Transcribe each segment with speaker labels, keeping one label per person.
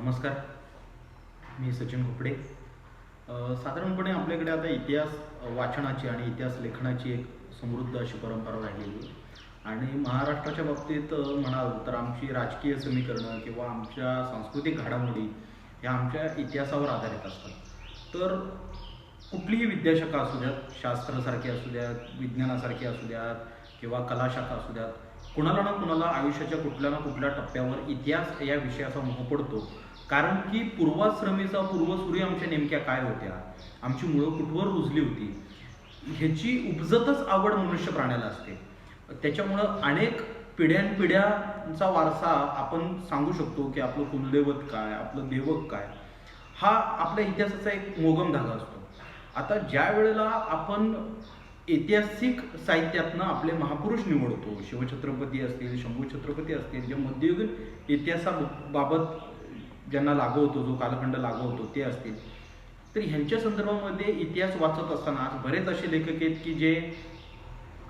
Speaker 1: नमस्कार. मी सचिन कुपडे. साधारणपणे आपल्याकडे आता इतिहास वाचनाची आणि इतिहास लेखनाची एक समृद्ध अशी परंपरा राहिलेली आहे. आणि महाराष्ट्राच्या बाबतीत म्हणाल तर आमची राजकीय समीकरणं किंवा आमच्या सांस्कृतिक घडामोडी ह्या आमच्या इतिहासावर आधारित असतात. तर कुठलीही विद्याशाखा असू द्यात, शास्त्रासारखी असू द्यात, विज्ञानासारखी असू द्यात किंवा कलाशाखा असू द्यात, कुणाला ना कुणाला आयुष्याच्या कुठल्या ना कुठल्या टप्प्यावर इतिहास या विषयाचा मोह पडतो. कारण की पूर्वाश्रमीचा पूर्वसुरी आमच्या नेमक्या काय होत्या, आमची मुळं कुठवर रुजली होती, ह्याची उपजतच आवड मनुष्य प्राण्याला असते. त्याच्यामुळं अनेक पिढ्यानपिढ्यांचा वारसा आपण सांगू शकतो की आपलं कुलदैवत काय, आपलं देवक काय, हा आपल्या इतिहासाचा एक मोगम धागा असतो. आता ज्या वेळेला आपण ऐतिहासिक साहित्यातनं आपले महापुरुष निवडतो, शिवछत्रपती असतील, शंभू छत्रपती असतील, जे मध्ययुगीन इतिहासाबाबत ज्यांना लागू होतो, जो कालखंड लागू होतो ते असतील, तर ह्यांच्या संदर्भामध्ये इतिहास वाचत असताना बरेच असे लेखक आहेत की जे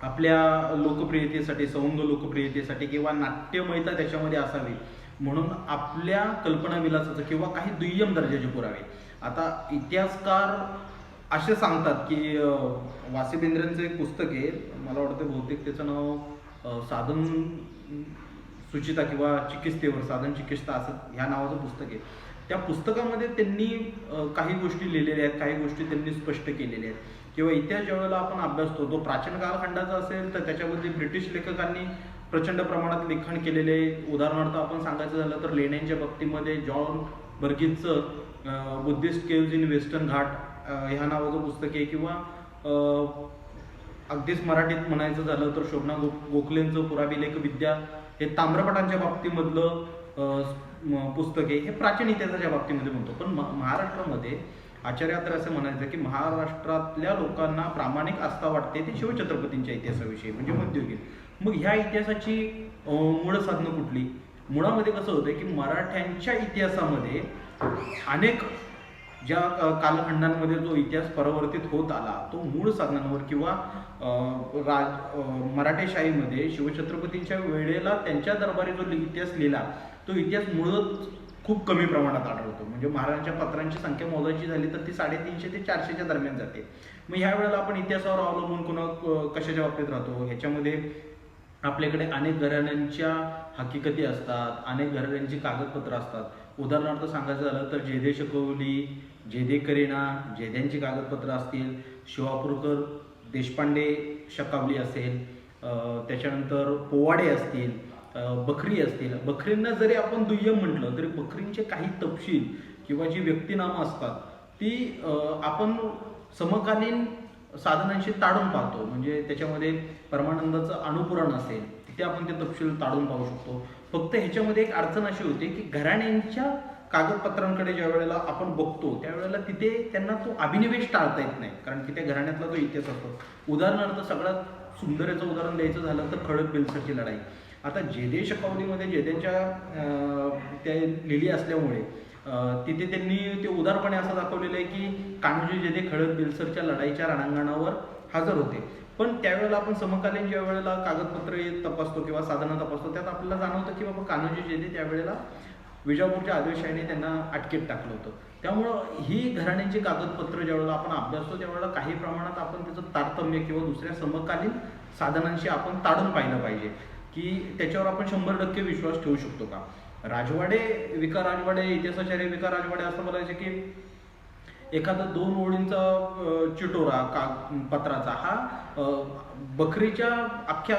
Speaker 1: आपल्या लोकप्रियतेसाठी, सवंग लोकप्रियतेसाठी किंवा नाट्यमयता त्याच्यामध्ये असावी म्हणून आपल्या कल्पनाविलासाचं किंवा काही दुय्यम दर्जाचे पुरावे. आता इतिहासकार असे सांगतात की वासिबेंद्रांचं एक पुस्तक आहे, मला वाटतं बहुतेक त्याचं नाव साधन सुचिता किंवा चिकित्सेवर, साधन चिकित्सा असं ह्या नावाचं पुस्तक आहे. त्या पुस्तकामध्ये त्यांनी काही गोष्टी लिहिलेल्या आहेत, काही गोष्टी त्यांनी स्पष्ट केलेल्या आहेत. किंवा इतिहास ज्या वेळेला आपण अभ्यासतो तो प्राचीन कालखंडाचा असेल तर त्याच्यामध्ये ब्रिटिश लेखकांनी प्रचंड प्रमाणात लेखन केलेले आहे. उदाहरणार्थ आपण सांगायचं झालं तर लेण्यांच्या बाबतीमध्ये जॉन बर्गीजचं Buddhist caves in Western Ghat ह्या नावाचं पुस्तक आहे. किंवा अगदीच मराठीत म्हणायचं झालं तर शोभना गोखलेंचं पुराभिलेख विद्या हे ताम्रपटांच्या बाबतीमधलं पुस्तक आहे. हे प्राचीन इतिहासाच्या बाबतीमध्ये म्हणतो. पण महाराष्ट्रामध्ये आचार्य तर असं म्हणायचं की महाराष्ट्रातल्या लोकांना प्रामाणिक आस्था वाटते ते शिवछत्रपतींच्या इतिहासाविषयी, म्हणजे मध्ययुगीन. मग ह्या इतिहासाची मूळ साधनं कुठली? मुळामध्ये कसं होतं की मराठ्यांच्या इतिहासामध्ये अनेक ज्या कालखंडांमध्ये जो इतिहास परावर्तित होत आला तो मूळ साधनांवर किंवा मराठेशाहीमध्ये शिवछत्रपतींच्या वेळेला त्यांच्या दरबारी जो इतिहास लिहिला तो इतिहास मुळच खूप कमी प्रमाणात आढळतो. म्हणजे महाराजांच्या पत्रांची संख्या मोजायची झाली तर ती 350 ते 400च्या दरम्यान जाते. मग ह्या वेळेला आपण इतिहासावर अवलंबून कशाच्या बाबतीत राहतो? ह्याच्यामध्ये आपल्याकडे अनेक घराण्यांच्या हकीकती असतात, अनेक घराण्यांची कागदपत्र असतात. उदाहरणार्थ सांगायचं झालं तर जेधे शकवली, जेधे करिणा, जेध्यांची कागदपत्र असतील, शिवापूरकर देशपांडे शकावली असेल, त्याच्यानंतर पोवाडे असतील, बखरी असतील. बखरींना जरी आपण दुय्यम म्हटलं तरी बखरींचे काही तपशील किंवा जी व्यक्तिनामं असतात ती आपण समकालीन साधनांशी ताडून पाहतो. म्हणजे त्याच्यामध्ये परमानंदाचं अनुपुराण असेल तिथे आपण ते तपशील ताडून पाहू शकतो. फक्त ह्याच्यामध्ये एक अडचण अशी होती की घराण्यांच्या कागदपत्रांकडे ज्या वेळेला आपण बघतो त्यावेळेला तिथे त्यांना तो अभिनिवेश टाळता येत नाही, कारण की त्या घराण्यातला जो इतिहास असतो. उदाहरणार्थ सगळ्यात सुंदर याचं उदाहरण द्यायचं झालं तर खडक बेलसरची लढाई. आता जेधे शकावलीमध्ये जेध्यांच्या त्या लिहिली असल्यामुळे तिथे त्यांनी ते उदारपणे असं दाखवलेलं आहे की कान्होजी जेधे खडक बेलसरच्या लढाईच्या रणांगणावर हजर होते. पण त्यावेळेला आपण समकालीन ज्या वेळेला कागदपत्र तपासतो किंवा साधनं तपासतो त्यात आपल्याला जाणवतं की बाबा कान्होजी जेधे त्यावेळेला विजापूरच्या आदिलशाहीने त्यांना अटकेत टाकलं होतं. त्यामुळं ही घराण्यांची कागदपत्र ज्यावेळेला आपण अभ्यासतो त्यावेळेला काही प्रमाणात आपण त्याचं तारतम्य किंवा दुसऱ्या समकालीन साधनांशी आपण ताडून पाहिलं पाहिजे की त्याच्यावर आपण 100% विश्वास ठेवू शकतो का. राजवाडे विका राजवाडे इतिहासाचार्य विका राजवाडे असं बोलायचे की एखादा 2 ओळींचा चिटोरा पत्राचा हा बखरीच्या अख्ख्या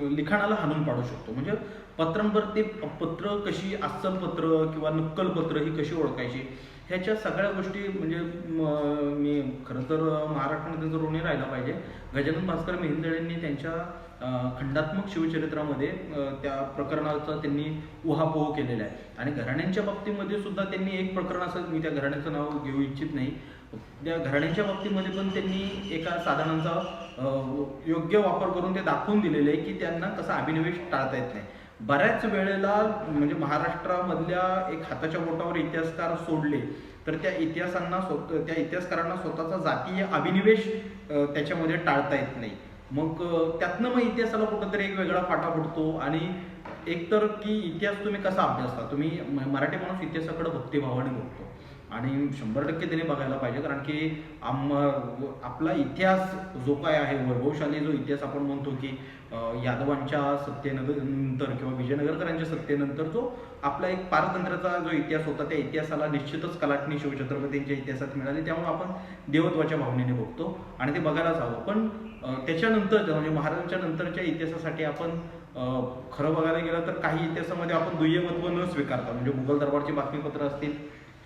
Speaker 1: लिखाणाला हाणून पाडू शकतो. म्हणजे पत्रांवर ते पत्र कशी अस्सल पत्र किंवा नक्कल पत्र ही कशी ओळखायची ह्याच्या सगळ्या गोष्टी म्हणजे मी खरं तर महाराष्ट्राने त्यांचं ऋणी राहिला पाहिजे. गजानन भास्कर मेहेंदळेंनी त्यांच्या खंडात्मक शिवचरित्रामध्ये त्या प्रकरणाचा त्यांनी उहापोह केलेला आहे. आणि घराण्यांच्या बाबतीमध्ये सुद्धा त्यांनी एक प्रकरण असं, मी त्या घराण्याचं नाव घेऊ इच्छित नाही, त्या घराण्यांच्या बाबतीमध्ये पण त्यांनी एका साधनांचा योग्य वापर करून ते दाखवून दिलेले आहे की त्यांना कसा अभिनिवेश टाळता येत नाही. बऱ्याच वेळेला म्हणजे महाराष्ट्रामधल्या एक हाताच्या बोटावर इतिहासकार सोडले तर त्या इतिहासकारांना स्वतःचा जातीय अभिनिवेश त्याच्यामध्ये टाळता येत नाही. मग त्यातनं मग इतिहासाला कुठंतरी एक वेगळा फाटा फुटतो आणि एक तर की इतिहास तुम्ही कसा अभ्यासता, तुम्ही मराठी माणूस इतिहासाकडे भक्तिभावाने बघतो आणि 100% त्याने बघायला पाहिजे, कारण की आपला इतिहास जो काय आहे, वैभवशाली जो इतिहास आपण म्हणतो की यादवांच्या सत्तेनंतर किंवा विजयनगरकरांच्या सत्तेनंतर जो आपला एक पारतंत्र्याचा जो इतिहास होता, त्या इतिहासाला निश्चितच कलाटणी शिवछत्रपतींच्या इतिहासात मिळाली. त्यामुळे आपण देवत्वाच्या भावनेने बघतो आणि ते बघायलाच हवं. पण त्याच्यानंतर म्हणजे महाराजांच्या नंतरच्या इतिहासासाठी आपण खरं बघायला गेलं तर काही इतिहासामध्ये आपण दुय्यमत्व न स्वीकारता, म्हणजे मुघल दरबारची बातमीपत्र असतील,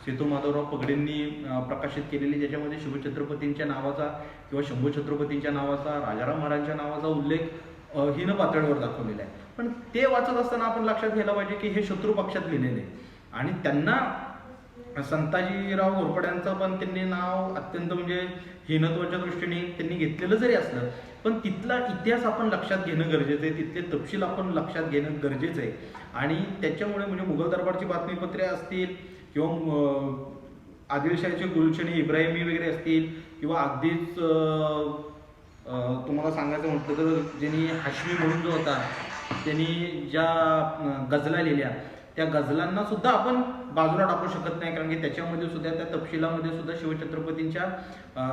Speaker 1: सेतू माधवराव पगडींनी प्रकाशित केलेली, ज्याच्यामध्ये शिवछत्रपतींच्या नावाचा किंवा शंभू छत्रपतींच्या नावाचा, राजाराम महाराजांच्या नावाचा उल्लेख हीन पातळीवर दाखवलेला आहे. पण ते वाचत असताना आपण लक्षात घ्यायला पाहिजे की हे शत्रू पक्षात लिहिलेले आणि त्यांना संताजीराव घोरपड्यांचं पण त्यांनी नाव अत्यंत म्हणजे हीनत्वाच्या दृष्टीने त्यांनी घेतलेलं जरी असलं, पण तिथला इतिहास आपण लक्षात घेणं गरजेचं आहे, तिथले तपशील आपण लक्षात घेणं गरजेचं आहे. आणि त्याच्यामुळे म्हणजे मुघल दरबारची बातमीपत्रे असतील किंवा आदिलशाहीचे गुलशनी इब्राहिमी वगैरे असतील किंवा अगदीच तुम्हाला सांगायचं म्हटलं तर ज्यांनी हाशमी म्हणून जो होता त्यांनी ज्या गझला लिहिल्या, त्या गझलांना सुद्धा आपण बाजूला टाकू शकत नाही, कारण की त्याच्यामध्ये सुद्धा, त्या तपशिलामध्ये सुद्धा शिवछत्रपतींच्या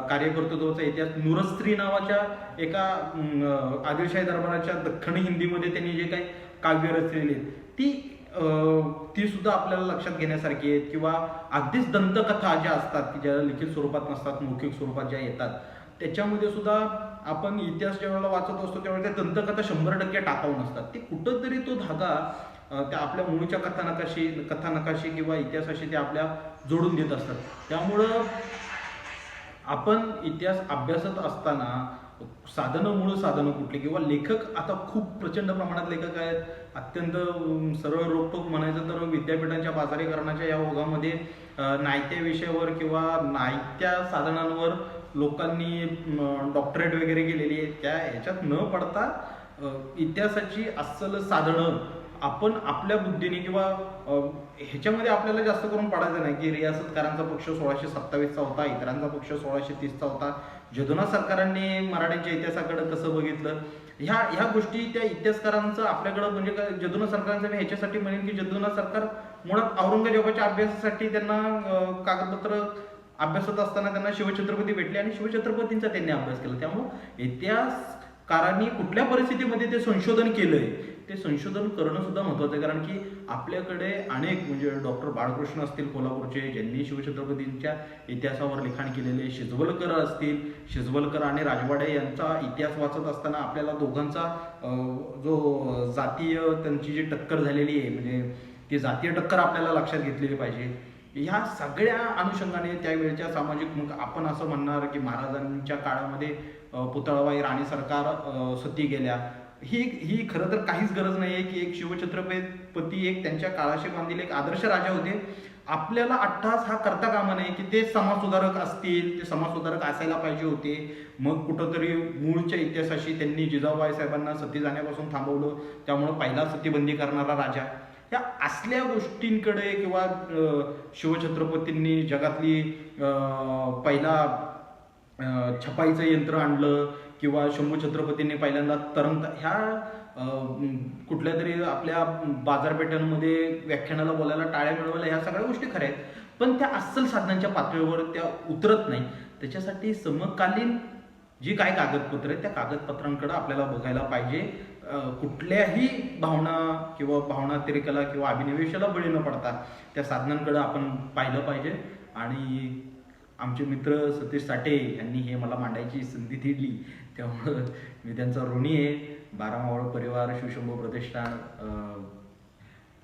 Speaker 1: कार्यकर्तृत्वाचा इतिहास, नुरस्त्री नावाच्या एका आदिलशाही दरबाराच्या दख्खनी हिंदीमध्ये त्यांनी जे काही काव्य रचलेली ती सुद्धा आपल्याला लक्षात घेण्यासारखी आहेत. किंवा अगदीच दंतकथा ज्या असतात की ज्या लिखित स्वरूपात नसतात, मौखिक स्वरूपात ज्या येतात, त्याच्यामध्ये सुद्धा आपण इतिहास ज्या वेळेला वाचत असतो त्यावेळेला त्या दंतकथा 100% टाकाऊ नसतात. ते कुठंतरी तो धागा त्या आपल्या मूळच्या कथानकाशी किंवा इतिहासाशी ते आपल्या जोडून देत असतात. त्यामुळं आपण इतिहास अभ्यासत असताना मूळ साधनं कुठली, किंवा लेखक आता खूप प्रचंड प्रमाणात लेखक आहेत, अत्यंत सरळ रोखोक म्हणायचं तर विद्यापीठांच्या बाजारीकरणाच्या या ओघामध्ये नाहीत्या विषयावर किंवा नाहीत्या साधनांवर लोकांनी डॉक्टरेट वगैरे केलेली आहे. त्या ह्याच्यात न पडता इतिहासाची अस्सल साधनं आपण आपल्या बुद्धीने किंवा ह्याच्यामध्ये आपल्याला जास्त करून पडायचं नाही की रियासतकारांचा पक्ष 1627चा होता, इतरांचा पक्ष 1630चा होता, जदुना सरकारांनी मराठ्यांच्या इतिहासाकडे कसं बघितलं, ह्या गोष्टी त्या इतिहासकारांचं आपल्याकडं म्हणजे जदुना सरकारांचं मी ह्याच्यासाठी म्हणेन की जदुना सरकार मुळात औरंगजेबाच्या अभ्यासासाठी त्यांना कागदपत्र अभ्यासत असताना त्यांना शिवछत्रपती भेटले आणि शिवछत्रपतींचा त्यांनी अभ्यास केला. त्यामुळे इतिहासकारांनी कुठल्या परिस्थितीमध्ये ते संशोधन केलंय, ते संशोधन करणं सुद्धा महत्त्वाचं आहे. कारण की आपल्याकडे अनेक म्हणजे डॉक्टर बाळकृष्ण असतील कोल्हापूरचे, ज्यांनी शिवछत्रपतींच्या इतिहासावर लिखाण केलेले, शिजवलकर आणि राजवाडे यांचा इतिहास वाचत असताना आपल्याला दोघांचा जो जातीय त्यांची जी टक्कर झालेली आहे, म्हणजे ती जातीय टक्कर आपल्याला लक्षात घेतलेली पाहिजे. ह्या सगळ्या अनुषंगाने त्यावेळच्या सामाजिक, मग आपण असं म्हणणार की महाराजांच्या काळामध्ये पुतळाबाई राणी सरकार सती गेल्या, ही खरं तर काहीच गरज नाही आहे की एक शिवछत्रपती एक त्यांच्या काळाशी बांधलेले एक आदर्श राजा होते. आपल्याला अट्टहास हा करता कामा नये की ते समाजसुधारक असतील, ते समाजसुधारक असायला पाहिजे होते. मग कुठंतरी मूळच्या इतिहासाशी त्यांनी जिजाऊबाई साहेबांना सती जाण्यापासून थांबवलं, त्यामुळं पहिला सतीबंदी करणारा राजा, या असल्या गोष्टींकडे किंवा शिवछत्रपतींनी जगातली पहिला छपाईचं यंत्र आणलं किंवा शंभू छत्रपतींनी पहिल्यांदा ह्या कुठल्या तरी आपल्या बाजारपेठांमध्ये व्याख्यानाला बोलायला टाळ्या मिळवल्या, ह्या सगळ्या गोष्टी खऱ्या आहेत, पण त्या अस्सल साधनांच्या पातळीवर त्या उतरत नाही. त्याच्यासाठी समकालीन जी काय कागदपत्र आहेत त्या कागदपत्रांकडे आपल्याला बघायला पाहिजे. कुठल्याही भावना किंवा भावनातिरेकाला किंवा अभिनिवेशाला बळी न पडता त्या साधनांकडे आपण पाहिलं पाहिजे. आणि आमचे मित्र सतीश साठे यांनी हे मला मांडायची संधी दिली, त्यामुळं मी त्यांचा ऋणी आहे. 12 मावळ परिवार, शिवशंभू प्रतिष्ठान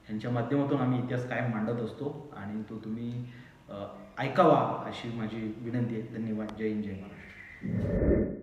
Speaker 1: यांच्या माध्यमातून आम्ही इतिहास कायम मांडत असतो आणि तो तुम्ही ऐकावा अशी माझी विनंती आहे. धन्यवाद. जय हिंद, जय महाराष्ट्र.